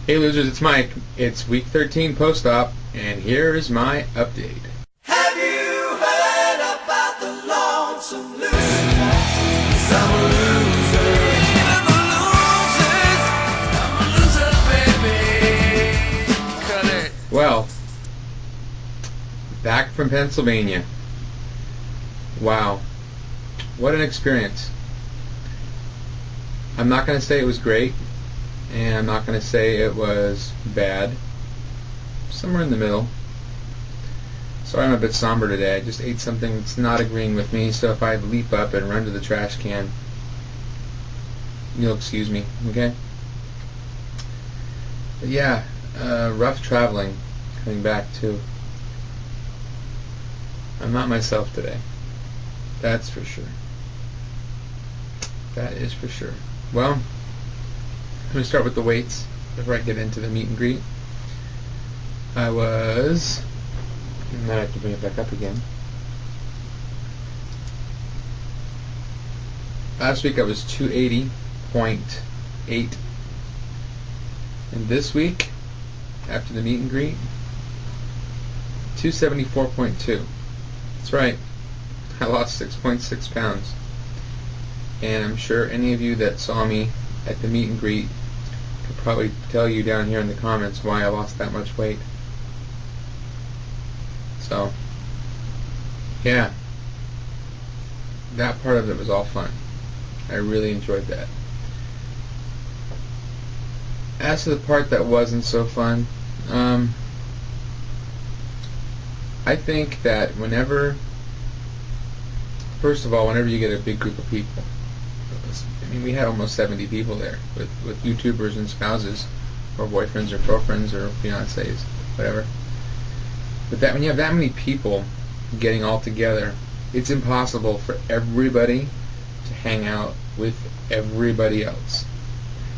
Hey losers, it's Mike. It's week 13 post-op, and here is my update. Have you heard about the lonesome loser? I'm a loser. I'm a loser, baby. Cut it. Well, back from Pennsylvania. Wow. What an experience. I'm not going to say it was great, and I'm not going to say it was bad. Somewhere in the middle. Sorry I'm a bit somber today. I just ate something that's not agreeing with me, so if I leap up and run to the trash can, you'll excuse me, okay? But yeah, rough traveling coming back too. I'm not myself today. That's for sure. That is for sure. Well, I'm going to start with the weights before I get into the meet and greet. I was... and then I have to bring it back up again. Last week I was 280.8. And this week, after the meet and greet, 274.2. That's right. I lost 6.6 pounds. And I'm sure any of you that saw me at the meet and greet could probably tell you down here in the comments why I lost that much weight. So, yeah, that part of it was all fun. I really enjoyed that. As to the part that wasn't so fun, I think that first of all, whenever you get a big group of people, I mean, we had almost 70 people there with YouTubers and spouses, or boyfriends or girlfriends or fiancés, whatever. But when you have that many people getting all together, it's impossible for everybody to hang out with everybody else.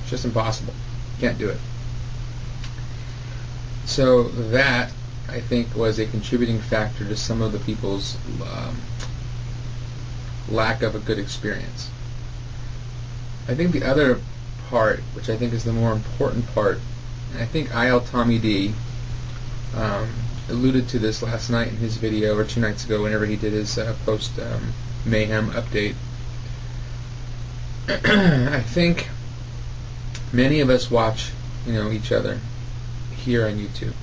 It's just impossible. You can't do it. So that, I think, was a contributing factor to some of the people's lack of a good experience. I think the other part, which I think is the more important part, and I think IL Tommy D alluded to this last night in his video, or 2 nights ago, whenever he did his post mayhem update. I think many of us watch, each other here on YouTube,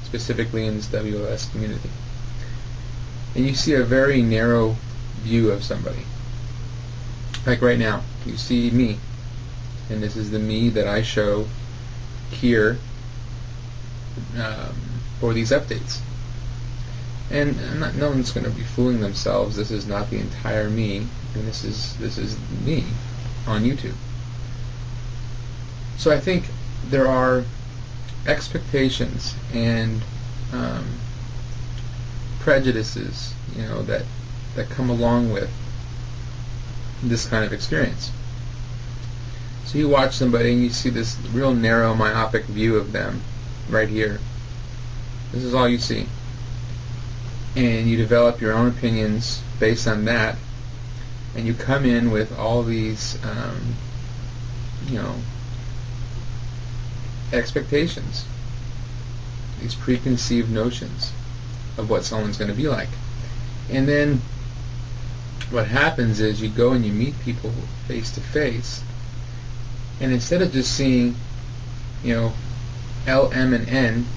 specifically in this WLS community, and you see a very narrow view of somebody. Like right now, you see me, and this is the me that I show here for these updates. And no one's going to be fooling themselves. This is not the entire me, and this is me on YouTube. So I think there are expectations and prejudices, that come along with this kind of experience. So you watch somebody and you see this real narrow, myopic view of them right here. This is all you see. And you develop your own opinions based on that, and you come in with all these expectations, these preconceived notions of what someone's going to be like. And then what happens is you go and you meet people face to face, and instead of just seeing L, M, and N,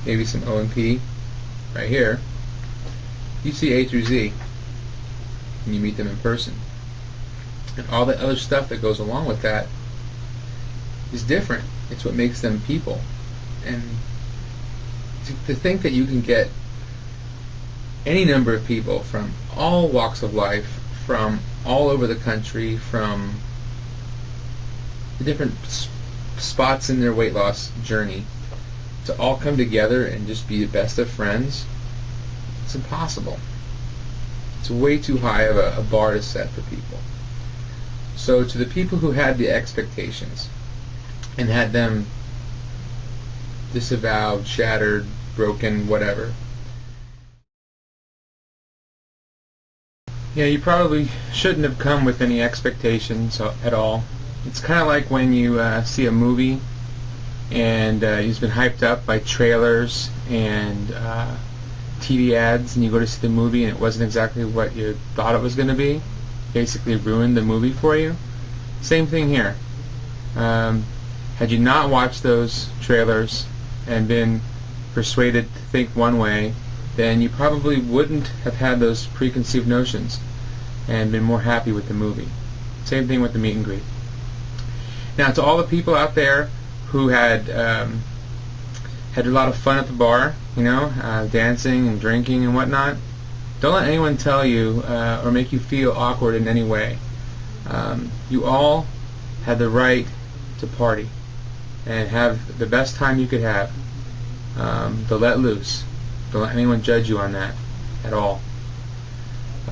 maybe some O and P right here, you see A through Z, and you meet them in person. And all the other stuff that goes along with that is different. It's what makes them people. And to think that you can get any number of people from all walks of life, from all over the country, from the different spots in their weight loss journey, to all come together and just be the best of friends, it's impossible. It's way too high of a bar to set for people. So to the people who had the expectations and had them disavowed, shattered, broken, whatever, you probably shouldn't have come with any expectations at all. It's kind of like when you see a movie and it's been hyped up by trailers and TV ads, and you go to see the movie and it wasn't exactly what you thought it was going to be. Basically ruined the movie for you. Same thing here. Had you not watched those trailers and been persuaded to think one way, then you probably wouldn't have had those preconceived notions and been more happy with the movie. Same thing with the meet and greet. Now, to all the people out there who had a lot of fun at the bar, dancing and drinking and whatnot, don't let anyone tell you or make you feel awkward in any way. You all had the right to party and have the best time you could have. To let loose. Don't let anyone judge you on that at all.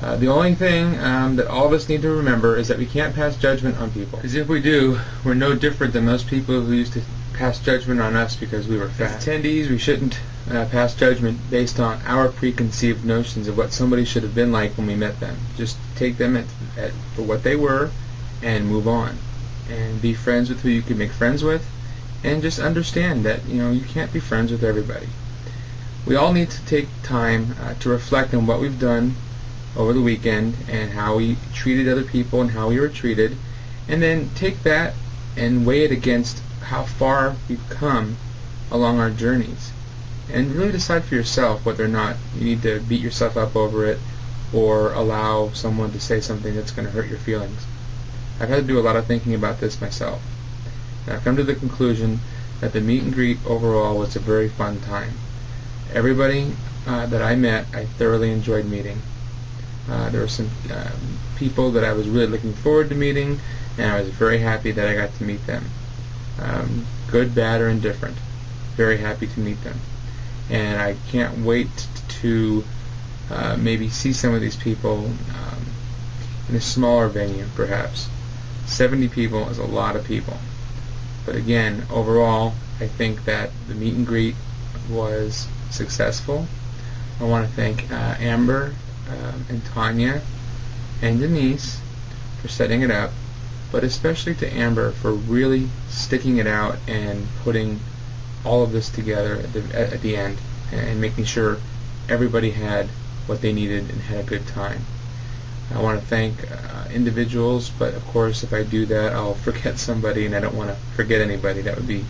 The only thing that all of us need to remember is that we can't pass judgment on people. Because if we do, we're no different than those people who used to pass judgment on us because we were fat. As attendees, we shouldn't pass judgment based on our preconceived notions of what somebody should have been like when we met them. Just take them for what they were and move on. And be friends with who you can make friends with. And just understand that you can't be friends with everybody. We all need to take time to reflect on what we've done over the weekend and how we treated other people and how we were treated, and then take that and weigh it against how far we've come along our journeys, and really decide for yourself whether or not you need to beat yourself up over it or allow someone to say something that's going to hurt your feelings. I've had to do a lot of thinking about this myself. And I've come to the conclusion that the meet and greet overall was a very fun time. Everybody that I met, I thoroughly enjoyed meeting. There were some people that I was really looking forward to meeting, and I was very happy that I got to meet them. Good, bad, or indifferent. Very happy to meet them. And I can't wait to maybe see some of these people in a smaller venue, perhaps. 70 people is a lot of people. But again, overall, I think that the meet and greet was successful. I want to thank Amber and Tanya and Denise for setting it up, but especially to Amber for really sticking it out and putting all of this together at the end and making sure everybody had what they needed and had a good time. I want to thank individuals, but of course if I do that I'll forget somebody, and I don't want to forget anybody. That would be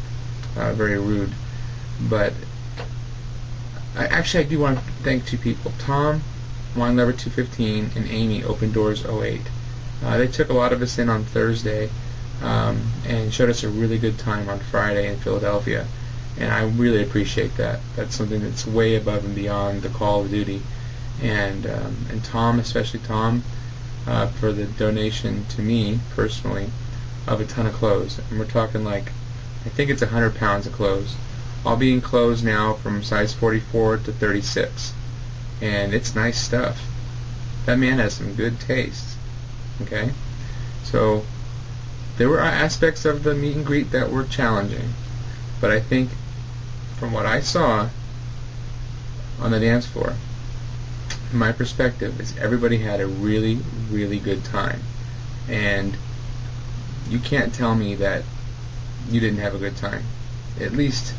very rude. But I do want to thank two people. Tom, Wine Lover 215, and Amy, Open Doors 08. They took a lot of us in on Thursday and showed us a really good time on Friday in Philadelphia, and I really appreciate that. That's something that's way above and beyond the call of duty. And Tom, especially Tom, for the donation to me personally of a ton of clothes. And we're talking I think it's 100 pounds of clothes. I'll be in clothes now from size 44 to 36, and it's nice stuff. That man has some good taste. Okay, so there were aspects of the meet and greet that were challenging, but I think from what I saw on the dance floor, my perspective is everybody had a really, really good time, and you can't tell me that you didn't have a good time, at least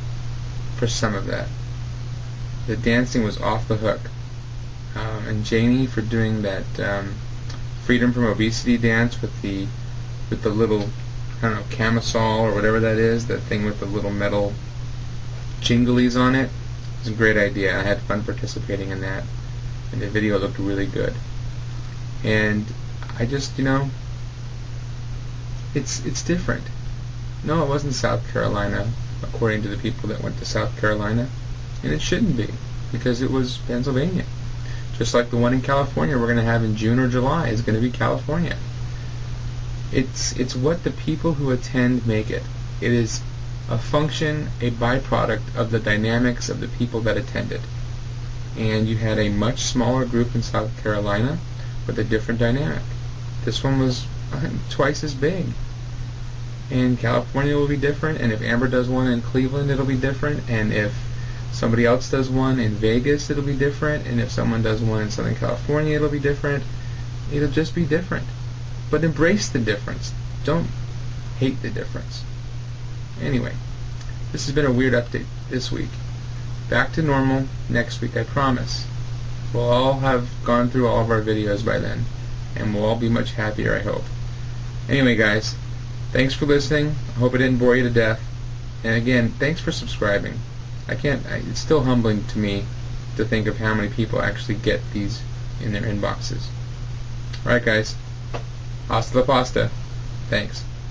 for some of that. The dancing was off the hook, and Janie for doing that Freedom from Obesity dance with the little, I don't know, camisole or whatever that is, that thing with the little metal jinglies on it. It's a great idea. I had fun participating in that. And the video looked really good. And I just, it's different. No, it wasn't South Carolina, according to the people that went to South Carolina. And it shouldn't be, because it was Pennsylvania. Just like the one in California we're going to have in June or July is going to be California. It's what the people who attend make it. It is a function, a byproduct of the dynamics of the people that attended. And you had a much smaller group in South Carolina with a different dynamic. This one was twice as big. And California will be different, and if Amber does one in Cleveland, it'll be different, and if somebody else does one in Vegas, it'll be different, and if someone does one in Southern California, it'll be different. It'll just be different. But embrace the difference. Don't hate the difference. Anyway, this has been a weird update this week. Back to normal next week, I promise. We'll all have gone through all of our videos by then, and we'll all be much happier, I hope. Anyway, guys, thanks for listening. I hope I didn't bore you to death. And again, thanks for subscribing. It's still humbling to me to think of how many people actually get these in their inboxes. Alright, guys. Hasta la pasta. Thanks.